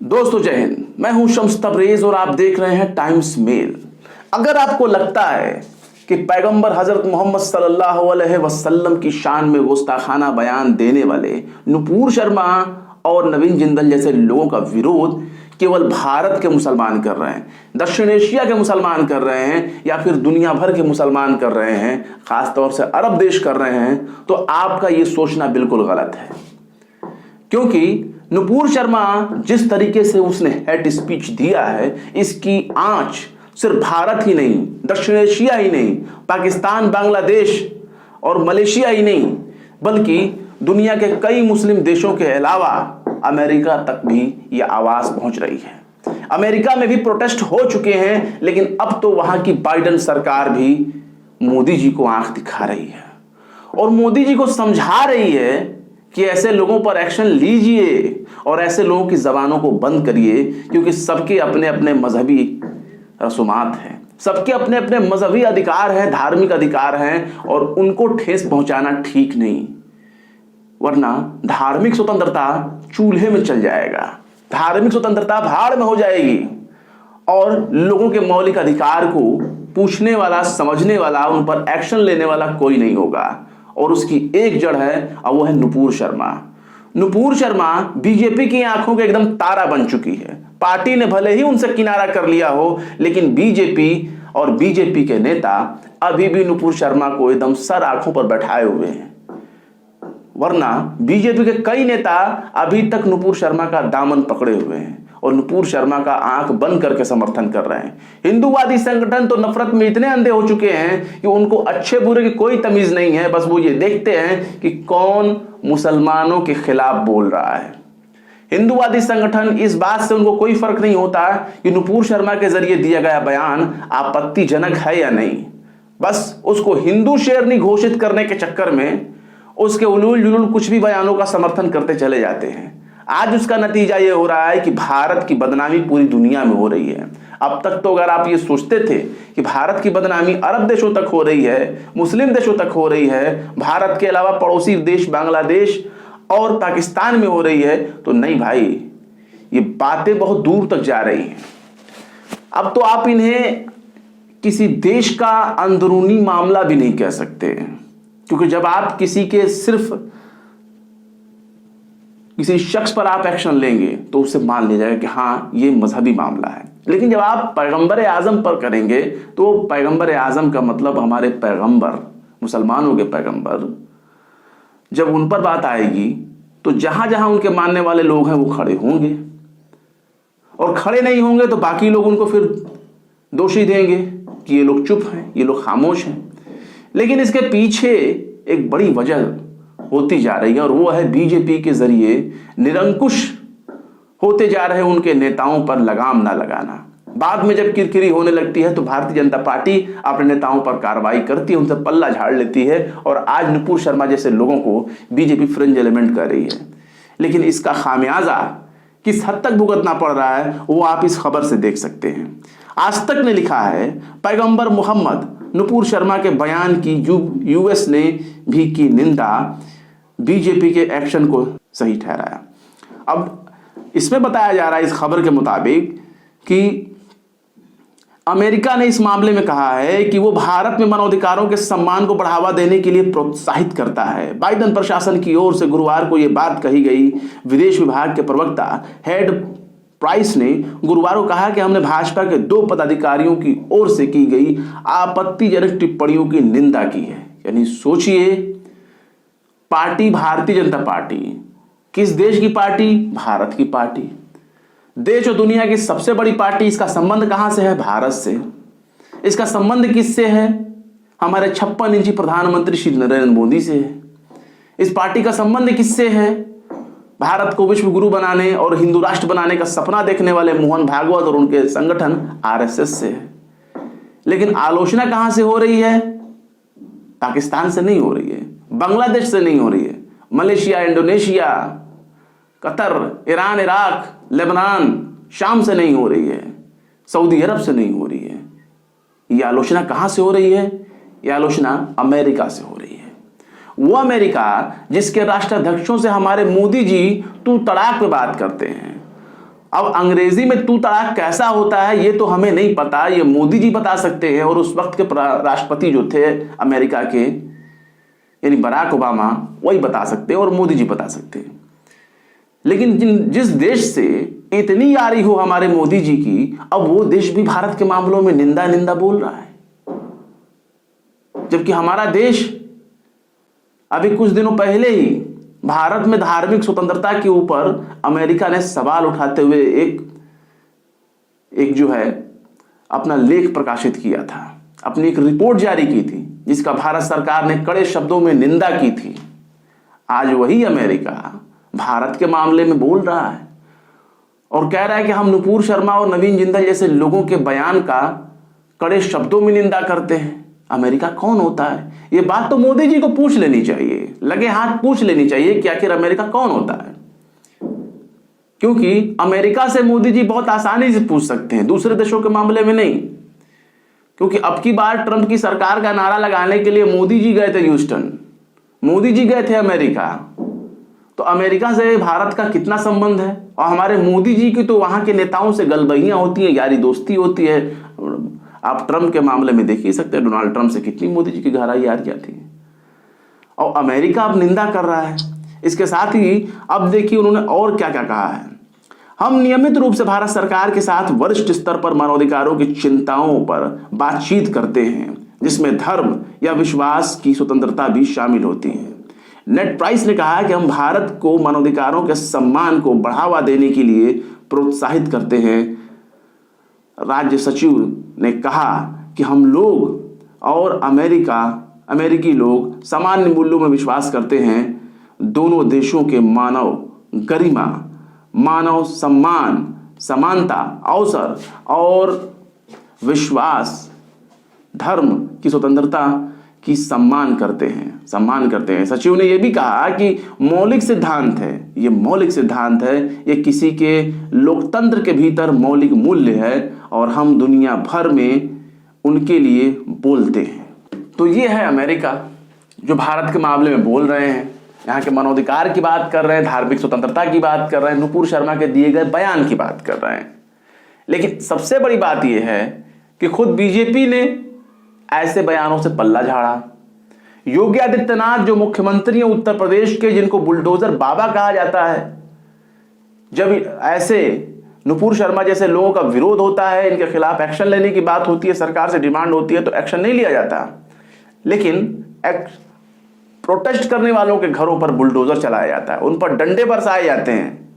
दोस्तों जय हिंद। मैं हूं शम्स तबरेज और आप देख रहे हैं टाइम्स मेल। अगर आपको लगता है कि पैगंबर हजरत मोहम्मद सल्लल्लाहु अलैहि वसल्लम की शान में गुस्ताखाना बयान देने वाले नुपुर शर्मा और नवीन जिंदल जैसे लोगों का विरोध केवल भारत के मुसलमान कर रहे हैं, दक्षिण एशिया के मुसलमान कर रहे हैं या फिर दुनिया भर के मुसलमान कर रहे हैं, खासतौर से अरब देश कर रहे हैं, तो आपका ये सोचना बिल्कुल गलत है। क्योंकि नुपुर शर्मा जिस तरीके से उसने हेट स्पीच दिया है, इसकी आंच सिर्फ भारत ही नहीं, दक्षिण एशिया ही नहीं, पाकिस्तान, बांग्लादेश और मलेशिया ही नहीं, बल्कि दुनिया के कई मुस्लिम देशों के अलावा अमेरिका तक भी यह आवाज पहुंच रही है। अमेरिका में भी प्रोटेस्ट हो चुके हैं, लेकिन अब तो वहां की बाइडेन सरकार भी मोदी जी को आंख दिखा रही है और मोदी जी को समझा रही है कि ऐसे लोगों पर एक्शन लीजिए और ऐसे लोगों की जबानों को बंद करिए, क्योंकि सबके अपने अपने मजहबी रसूमात हैं, सबके अपने अपने मजहबी अधिकार हैं, धार्मिक अधिकार हैं और उनको ठेस पहुंचाना ठीक नहीं, वरना धार्मिक स्वतंत्रता चूल्हे में चल जाएगा, धार्मिक स्वतंत्रता भाड़ में हो जाएगी और लोगों के मौलिक अधिकार को पूछने वाला, समझने वाला, उन पर एक्शन लेने वाला कोई नहीं होगा। और उसकी एक जड़ है और वो है नुपुर शर्मा। नुपुर शर्मा बीजेपी की आंखों के एकदम तारा बन चुकी है। पार्टी ने भले ही उनसे किनारा कर लिया हो, लेकिन बीजेपी और बीजेपी के नेता अभी भी नुपुर शर्मा को एकदम सर आंखों पर बैठाए हुए हैं, वरना बीजेपी के कई नेता अभी तक नुपुर शर्मा का दामन पकड़े हुए हैं और नुपुर शर्मा का आंख बंद करके समर्थन कर रहे हैं। हिंदूवादी संगठन तो नफरत में इतने अंधे हो चुके हैं कि उनको अच्छे बुरे की कोई तमीज नहीं है, बस वो ये देखते हैं कि कौन मुसलमानों के खिलाफ बोल रहा है। हिंदूवादी संगठन इस बात से उनको कोई फर्क नहीं होता कि नुपुर शर्मा के जरिए दिया गया बयान आपत्तिजनक है या नहीं, बस उसको हिंदू शेरनी घोषित करने के चक्कर में उसके उलूल जुलूल कुछ भी बयानों का समर्थन करते चले जाते हैं। आज उसका नतीजा ये हो रहा है कि भारत की बदनामी पूरी दुनिया में हो रही है। अब तक तो अगर आप ये सोचते थे कि भारत की बदनामी अरब देशों तक हो रही है, मुस्लिम देशों तक हो रही है, भारत के अलावा पड़ोसी देश बांग्लादेश और पाकिस्तान में हो रही है, तो नहीं भाई, ये बातें बहुत दूर तक जा रही हैं। अब तो आप इन्हें किसी देश का अंदरूनी मामला भी नहीं कह सकते, क्योंकि जब आप सिर्फ किसी शख्स पर आप एक्शन लेंगे तो उससे मान लिया जाएगा कि हाँ ये मजहबी मामला है, लेकिन जब आप पैगंबर आजम पर करेंगे तो पैगंबर आजम का मतलब हमारे पैगंबर, मुसलमानों के पैगंबर, जब उन पर बात आएगी तो जहां जहां उनके मानने वाले लोग हैं वो खड़े होंगे और खड़े नहीं होंगे तो बाकी लोग उनको फिर दोषी देंगे कि ये लोग चुप हैं, ये लोग खामोश हैं। लेकिन इसके पीछे एक बड़ी वजह होती जा रही है और वो है बीजेपी के जरिए निरंकुश होते जा रहे उनके नेताओं पर लगाम ना लगाना। बाद में जब किरकिरी होने लगती है तो भारतीय जनता पार्टी अपने नेताओं पर कार्रवाई करती है, उनसे पल्ला झाड़ लेती है और आज नुपुर शर्मा जैसे लोगों को बीजेपी फ्रिंज एलिमेंट कर रही है। लेकिन इसका खामियाजा किस हद तक भुगतना पड़ रहा है वो आप इस खबर से देख सकते हैं। आज तक ने लिखा है, पैगंबर मोहम्मद नुपुर शर्मा के बयान की यूएस ने भी की निंदा, बीजेपी के एक्शन को सही ठहराया। अब इसमें बताया जा रहा है इस खबर के मुताबिक कि अमेरिका ने इस मामले में कहा है कि वो भारत में मानवाधिकारों के सम्मान को बढ़ावा देने के लिए प्रोत्साहित करता है। बाइडेन प्रशासन की ओर से गुरुवार को यह बात कही गई। विदेश विभाग के प्रवक्ता हेड प्राइस ने गुरुवार को कहा कि हमने भाजपा के 2 पदाधिकारियों की ओर से की गई आपत्तिजनक टिप्पणियों की निंदा की है। यानी सोचिए, पार्टी भारतीय जनता पार्टी, किस देश की पार्टी? भारत की पार्टी, देश और दुनिया की सबसे बड़ी पार्टी। इसका संबंध कहां से है? भारत से। इसका संबंध किससे है? हमारे 56 इंची प्रधानमंत्री श्री नरेंद्र मोदी से है। इस पार्टी का संबंध किससे है? भारत को विश्व गुरु बनाने और हिंदू राष्ट्र बनाने का सपना देखने वाले मोहन भागवत और उनके संगठन आरएसएस से है। लेकिन आलोचना कहां से हो रही है? पाकिस्तान से नहीं हो रही है, बांग्लादेश से नहीं हो रही है, Malaysia, Indonesia, Qatar, Iran, Iraq, Lebanon, शाम से नहीं हो रही है, सऊदी अरब से नहीं हो रही है। यह आलोचना कहां से हो रही है? यह आलोचना अमेरिका से हो रही है। वो अमेरिका जिसके राष्ट्राध्यक्षों से हमारे मोदी जी तू तड़ाक पे बात करते हैं, अब अंग्रेजी में तू तड़ाक कैसा होता है ये तो हमें नहीं पता, ये मोदी जी बता सकते हैं और उस वक्त के राष्ट्रपति जो थे अमेरिका के यानी बराक ओबामा वही बता सकते हैं और मोदी जी बता सकते हैं। लेकिन जिस देश से इतनी यारी हो हमारे मोदी जी की, अब वो देश भी भारत के मामलों में निंदा बोल रहा है, जबकि हमारा देश अभी कुछ दिनों पहले ही भारत में धार्मिक स्वतंत्रता के ऊपर अमेरिका ने सवाल उठाते हुए एक जो है अपना लेख प्रकाशित किया था, अपनी एक रिपोर्ट जारी की थी जिसका भारत सरकार ने कड़े शब्दों में निंदा की थी। आज वही अमेरिका भारत के मामले में बोल रहा है और कह रहा है कि हम नुपुर शर्मा और नवीन जिंदल जैसे लोगों के बयान का कड़े शब्दों में निंदा करते हैं। अमेरिका कौन होता है? ये बात तो मोदी जी को पूछ लेनी चाहिए, लगे हाथ पूछ लेनी चाहिए कि आखिर अमेरिका कौन होता है, क्योंकि अमेरिका से मोदी जी बहुत आसानी से पूछ सकते हैं, दूसरे देशों के मामले में नहीं। क्योंकि अब की बार ट्रंप की सरकार का नारा लगाने के लिए मोदी जी गए थे ह्यूस्टन, मोदी जी गए थे अमेरिका। तो अमेरिका से भारत का कितना संबंध है? और हमारे मोदी जी की तो वहां के नेताओं से गलबहियां होती है, यारी दोस्ती होती है। आप ट्रंप के मामले में देख ही सकते हैं, डोनाल्ड ट्रंप से कितनी मोदी जी की गहराई यारियां थी। और अमेरिका अब निंदा कर रहा है। इसके साथ ही अब देखिए उन्होंने और क्या क्या कहा है। हम नियमित रूप से भारत सरकार के साथ वरिष्ठ स्तर पर मानवाधिकारों की चिंताओं पर बातचीत करते हैं, जिसमें धर्म या विश्वास की स्वतंत्रता भी शामिल होती है। नेड प्राइस ने कहा कि हम भारत को मानवाधिकारों के सम्मान को बढ़ावा देने के लिए प्रोत्साहित करते हैं। राज्य सचिव ने कहा कि हम लोग और अमेरिकी लोग सामान्य मूल्यों में विश्वास करते हैं। दोनों देशों के मानव गरिमा, मानव सम्मान, समानता, अवसर और विश्वास, धर्म की स्वतंत्रता की सम्मान करते हैं। सचिव ने यह भी कहा कि मौलिक सिद्धांत है, ये किसी के लोकतंत्र के भीतर मौलिक मूल्य है और हम दुनिया भर में उनके लिए बोलते हैं। तो ये है अमेरिका जो भारत के मामले में बोल रहे हैं, यहाँ के मानवाधिकार की बात कर रहे हैं, धार्मिक स्वतंत्रता की बात कर रहे हैं, नुपुर शर्मा के दिए गए बयान की बात कर रहे हैं। लेकिन सबसे बड़ी बात यह है कि खुद बीजेपी ने ऐसे बयानों से पल्ला झाड़ा। योगी आदित्यनाथ जो मुख्यमंत्री हैं उत्तर प्रदेश के, जिनको बुलडोजर बाबा कहा जाता है, जब ऐसे नुपुर शर्मा जैसे लोगों का विरोध होता है, इनके खिलाफ एक्शन लेने की बात होती है, सरकार से डिमांड होती है, तो एक्शन नहीं लिया जाता। लेकिन प्रोटेस्ट करने वालों के घरों पर बुलडोजर चलाया जाता है, उन पर डंडे बरसाए जाते हैं।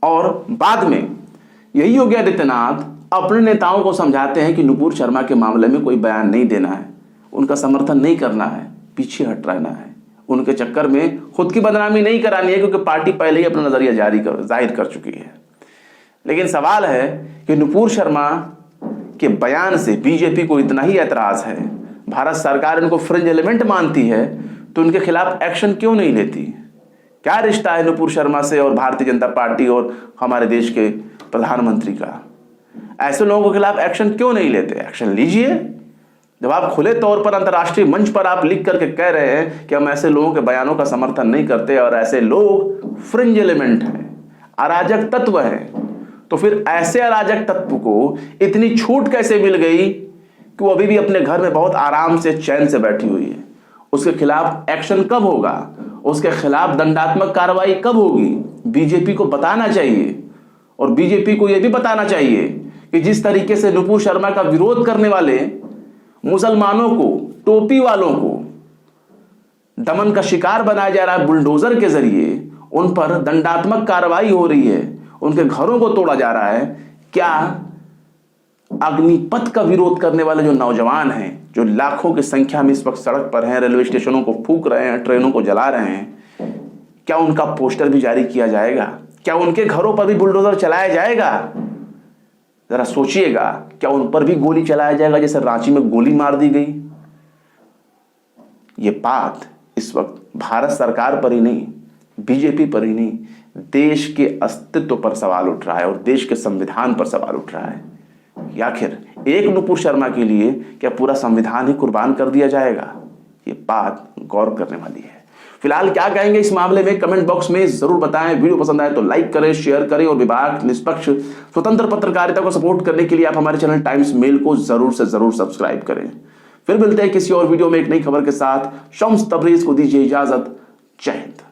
और बाद में यही योगी आदित्यनाथ अपने नेताओं को समझाते हैं कि नुपुर शर्मा के मामले में कोई बयान नहीं देना है, उनका समर्थन नहीं करना है, पीछे हट रहना है, उनके चक्कर में खुद की बदनामी नहीं करानी है, क्योंकि पार्टी पहले ही अपना नजरिया जाहिर कर चुकी है। लेकिन सवाल है कि नुपुर शर्मा के बयान से बीजेपी को इतना ही ऐतराज है, भारत सरकार इनको फ्रिंज एलिमेंट मानती है, तो उनके खिलाफ एक्शन क्यों नहीं लेती? क्या रिश्ता है नुपुर शर्मा से और भारतीय जनता पार्टी और हमारे देश के प्रधानमंत्री का? ऐसे लोगों के खिलाफ एक्शन क्यों नहीं लेते? एक्शन लीजिए। जब आप खुले तौर पर अंतर्राष्ट्रीय मंच पर आप लिख करके कह रहे हैं कि हम ऐसे लोगों के बयानों का समर्थन नहीं करते और ऐसे लोग फ्रिंज एलिमेंट हैं, अराजक तत्व हैं, तो फिर ऐसे अराजक तत्व को इतनी छूट कैसे मिल गई कि वो अभी भी अपने घर में बहुत आराम से चैन से बैठी हुई है? उसके खिलाफ एक्शन कब होगा? उसके खिलाफ दंडात्मक कार्रवाई कब होगी? बीजेपी को बताना चाहिए। और बीजेपी को यह भी बताना चाहिए कि जिस तरीके से नुपुर शर्मा का विरोध करने वाले मुसलमानों को, टोपी वालों को दमन का शिकार बनाया जा रहा है बुलडोजर के जरिए, उन पर दंडात्मक कार्रवाई हो रही है, उनके घरों को तोड़ा जा रहा है, क्या अग्निपथ का विरोध करने वाले जो नौजवान हैं, जो लाखों की संख्या में इस वक्त सड़क पर हैं, रेलवे स्टेशनों को फूंक रहे हैं, ट्रेनों को जला रहे हैं, क्या उनका पोस्टर भी जारी किया जाएगा? क्या उनके घरों पर भी बुलडोजर चलाया जाएगा? जरा सोचिएगा, क्या उन पर भी गोली चलाया जाएगा जैसे रांची में गोली मार दी गई? ये बात इस वक्त भारत सरकार पर ही नहीं, बीजेपी पर ही नहीं, देश के अस्तित्व पर सवाल उठ रहा है और देश के संविधान पर सवाल उठ रहा है। आखिर एक नुपुर शर्मा के लिए क्या पूरा संविधान ही कुर्बान कर दिया जाएगा? ये बात गौर करने वाली है। फिलहाल क्या कहेंगे इस मामले में कमेंट बॉक्स में जरूर बताएं। वीडियो पसंद आए तो लाइक करें, शेयर करें और विभाग निष्पक्ष स्वतंत्र पत्रकारिता को सपोर्ट करने के लिए आप हमारे चैनल टाइम्स मेल को जरूर से जरूर सब्सक्राइब करें। फिर मिलते हैं किसी और वीडियो में एक नई खबर के साथ। शम्स तबरेज को दीजिए इजाजत। जय हिंद।